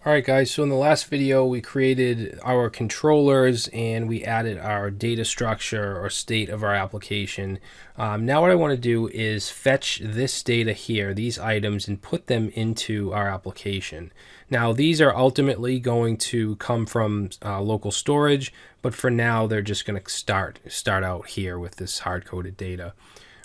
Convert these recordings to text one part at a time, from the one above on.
Alright guys, so in the last video we created our controllers and we added our data structure or state of our application. Now what I want to do is fetch this data here, these items, and put them into our application. Now these are ultimately going to come from local storage, but for now they're just going to start out here with this hard-coded data.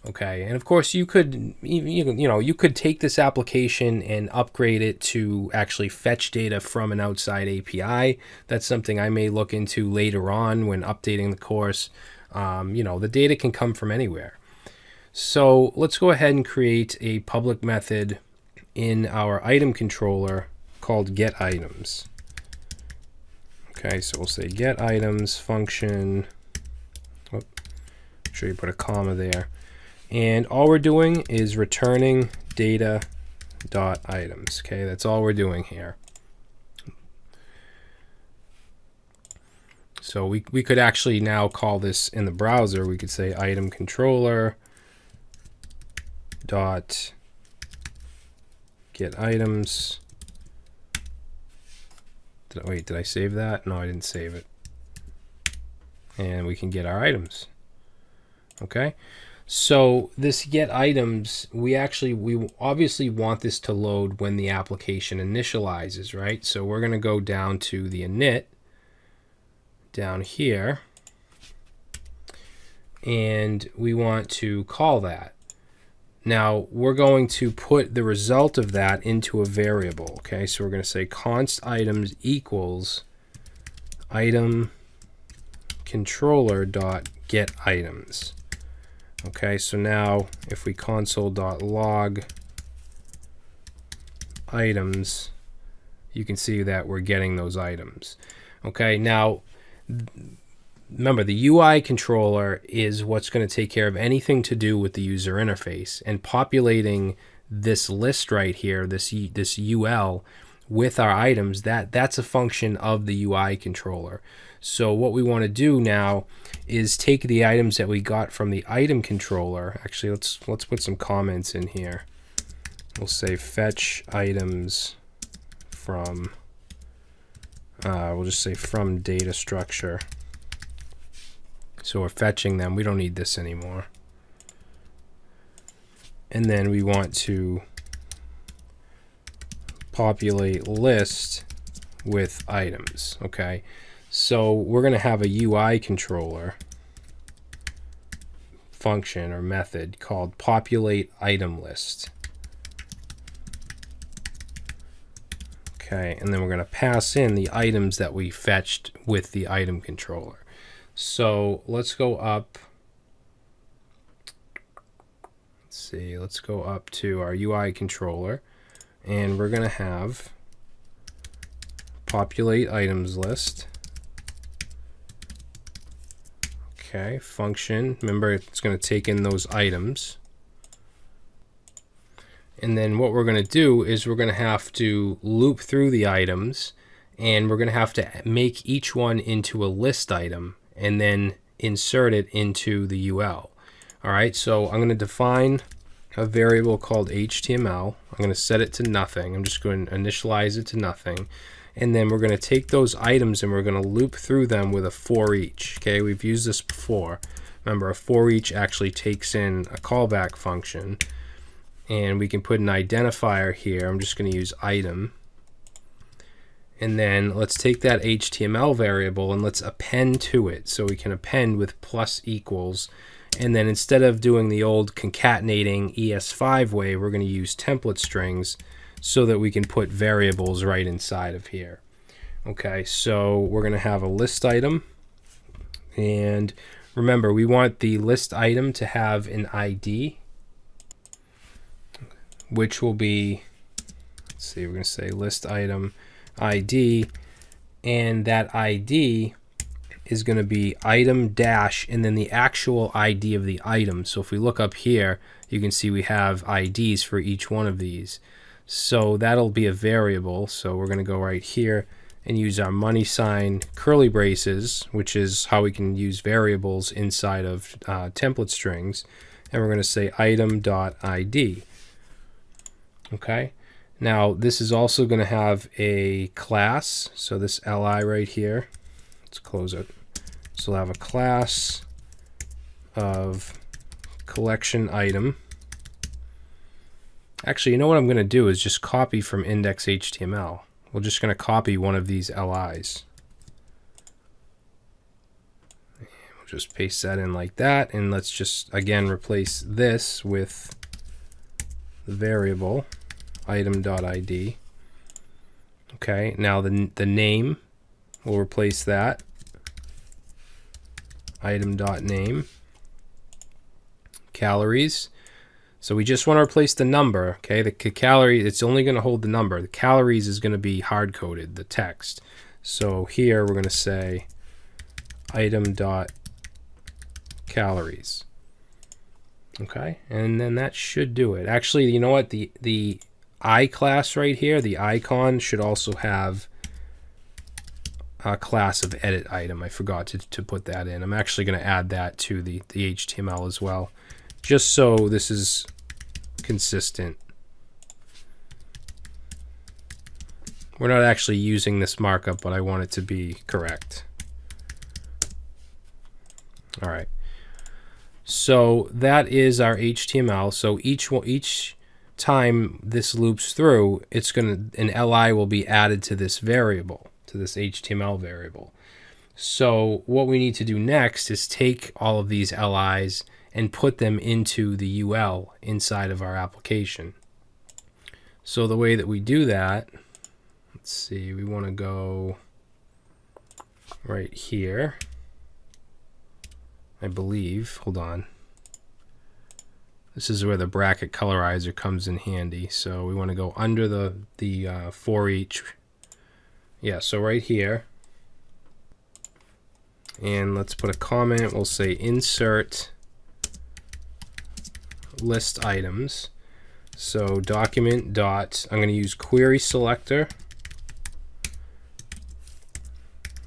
Okay, and of course you could you could take this application and upgrade it to actually fetch data from an outside API. That's something I may look into later on when updating the course. The data can come from anywhere. So let's go ahead and create a public method in our item controller called getItems. Okay, so we'll say getItems function. Oh, make sure you put a comma there. And all we're doing is returning data.items. Okay, that's all we're doing here. So we could actually now call this in the browser. We could say item controller dot get items. Did I save that? No, I didn't save it. And we can get our items. Okay. So this get items, we obviously want this to load when the application initializes, right? So we're going to go down to the init down here, and we want to call that. Now we're going to put the result of that into a variable. Okay, so we're going to say const items equals item controller dot get items. Okay, so now if we console.log items, you can see that we're getting those items. Okay, now remember the UI controller is what's going to take care of anything to do with the user interface, and populating this list right here, this UL with our items, that's a function of the UI controller. So what we want to do now is take the items that we got from the item controller. Actually, let's put some comments in here. We'll say fetch items from, we'll just say from data structure. So we're fetching them. We don't need this anymore. And then we want to populate list with items. Okay. So we're going to have a UI controller function or method called populate item list. Okay, and then we're going to pass in the items that we fetched with the item controller. So let's go up. Let's go up to our UI controller, and we're going to have populate items list. Okay, function. Remember, it's going to take in those items. And then what we're going to do is we're going to have to loop through the items, and we're going to have to make each one into a list item and then insert it into the UL. All right, so I'm going to define a variable called HTML. I'm going to set it to nothing. I'm just going to initialize it to nothing. And then we're going to take those items and we're going to loop through them with a for each. Okay, we've used this before. Remember, a for each actually takes in a callback function, and we can put an identifier here. I'm just going to use item. And then let's take that HTML variable and let's append to it. So we can append with plus equals. And then instead of doing the old concatenating ES5 way, we're going to use template strings so that we can put variables right inside of here. Okay, so we're going to have a list item. And remember, we want the list item to have an ID, which will be, let's see, we're going to say list item ID, and that ID is going to be item dash and then the actual ID of the item. So if we look up here, you can see we have IDs for each one of these. So that'll be a variable. So we're going to go right here and use our money sign curly braces, which is how we can use variables inside of template strings. And we're going to say item.id. Okay. Now this is also going to have a class. So this li right here, let's close it. So we'll have a class of collection item. Actually, you know what I'm going to do is just copy from index.html. We're just going to copy one of these LIs. We'll just paste that in like that, and let's just again replace this with the variable item.id. Okay, now the name, we'll replace that item.name. Calories, so we just want to replace the number. Okay, the calorie, it's only going to hold the number. The calories is going to be hard coded, the text. So here we're going to say item.calories. Okay, and then that should do it. Actually, you know what, the I class right here, the icon, should also have a class of edit item. I forgot to put that in. I'm actually going to add that to the HTML as well, just so this is consistent. We're not actually using this markup, but I want it to be correct. All right. So that is our HTML. So each time this loops through, it's an li will be added to this variable, to this HTML variable. So what we need to do next is take all of these LIs and put them into the UL inside of our application. So the way that we do that, let's see, we want to go right here, I believe. Hold on. This is where the bracket colorizer comes in handy. So we want to go under the for each. Yeah, so right here. And let's put a comment. We'll say insert list items. So document dot, I'm going to use query selector.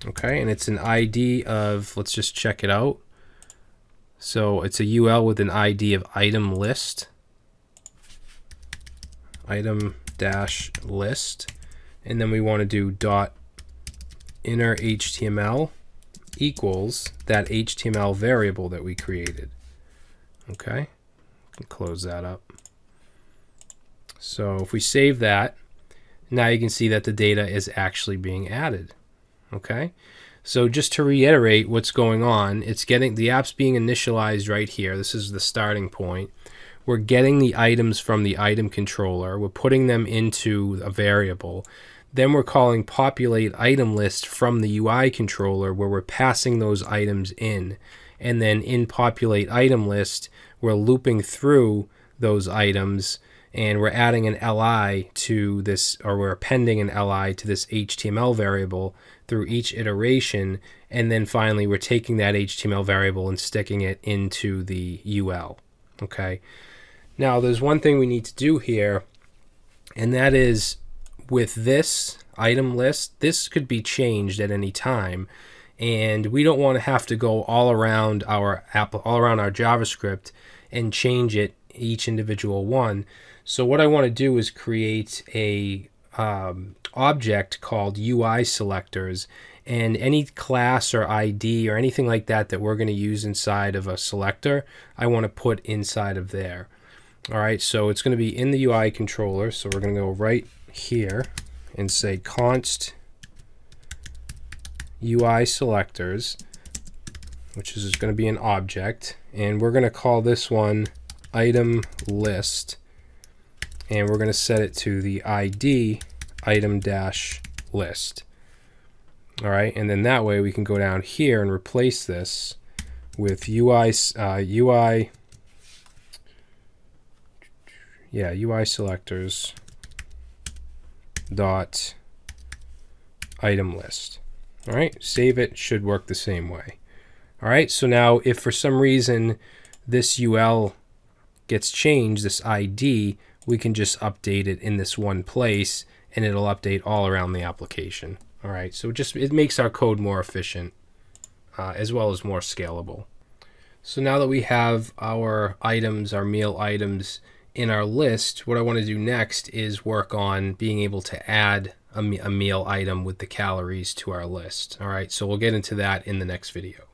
Okay, and it's an ID of, let's just check it out. So it's a UL with an ID of item list. Item dash list. And then we want to do dot inner HTML equals that HTML variable that we created. Okay, can close that up. So if we save that, now you can see that the data is actually being added. Okay, so just to reiterate what's going on, it's getting the app's being initialized right here. This is the starting point. We're getting the items from the item controller. We're putting them into a variable. Then we're calling populate item list from the UI controller, where we're passing those items in. And then in populate item list, we're looping through those items, and we're adding an li to this, or we're appending an li to this HTML variable through each iteration. And then finally, we're taking that HTML variable and sticking it into the UL. Okay. Now, there's one thing we need to do here, and that is with this item list, this could be changed at any time. And we don't want to have to go all around our app, all around our JavaScript and change it each individual one. So what I want to do is create a object called UI selectors, and any class or ID or anything like that that we're going to use inside of a selector, I want to put inside of there. All right, so it's going to be in the UI controller. So we're going to go right here and say const UI selectors, which is going to be an object, and we're going to call this one item list, and we're going to set it to the ID item dash list. All right, and then that way we can go down here and replace this with UI selectors dot item list. All right, save it, should work the same way. All right, so now if for some reason this UL gets changed, this ID, we can just update it in this one place, and it'll update all around the application. All right, so it makes our code more efficient as well as more scalable. So now that we have our items, our meal items, in our list, what I want to do next is work on being able to add a meal item with the calories to our list. All right, so we'll get into that in the next video.